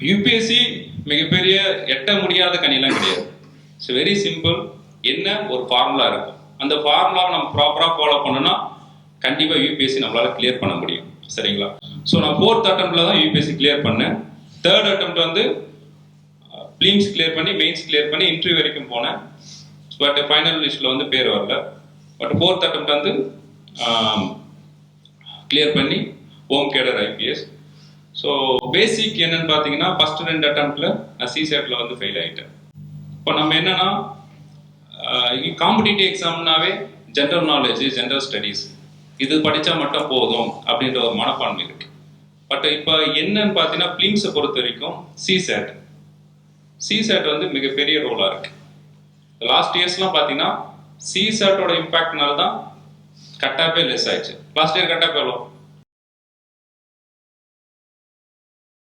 UPSC மிகப்பெரிய எட்ட முடியாத கணிலாம் கிடையாது. It's very simple. என்ன ஒரு ஃபார்முலா இருக்கும், அந்த ஃபார்முலாவை நம்ம ப்ராப்பராக ஃபாலோ பண்ணோம்னா கண்டிப்பாக யூபிஎஸ்சி நம்மளால கிளியர் பண்ண முடியும். சரிங்களா? ஸோ நான் 4th அட்டம்ப்ட்ல தான் யூபிஎஸ்சி கிளியர் பண்ணேன். 3rd அட்டம்ப்ட் வந்து ப்ளீம்ஸ் கிளியர் பண்ணி மெயின்ஸ் கிளியர் பண்ணி இன்டர்வியூ வரைக்கும் போனேன். பட் ஃபைனல் லிஸ்ட்டில் வந்து பேர் வரல. பட் 4th அட்டம்ப்ட் வந்து கிளியர் பண்ணி ஹோம் கேடர் ஐபிஎஸ். ஸோ பேசிக் என்னன்னு பார்த்தீங்கன்னா ஃபர்ஸ்ட் 2 அட்டம்ப்ட்ல நான் சிசெட்டில் வந்து ஃபெயில் ஆகிட்டேன். இப்போ நம்ம என்னன்னா காம்படிட்டிவ் எக்ஸாம்னாவே ஜென்ரல் நாலேஜ், ஜென்ரல் ஸ்டடீஸ் இது படித்தா மட்டும் போதும் அப்படின்ற ஒரு மனப்பான்மை இருக்கு. பட் இப்போ என்னன்னு பார்த்தீங்கன்னா ப்ளீம்ஸை பொறுத்த வரைக்கும் சிசெட் வந்து மிகப்பெரிய ரோலாக இருக்கு. லாஸ்ட் இயர்ஸ்லாம் பார்த்தீங்கன்னா சிசெட்டோட இம்பாக்ட்னால தான் கட் ஆஃபே லெஸ் ஆயிடுச்சு. லாஸ்ட் இயர் கட் ஆஃப் எவ்வளோ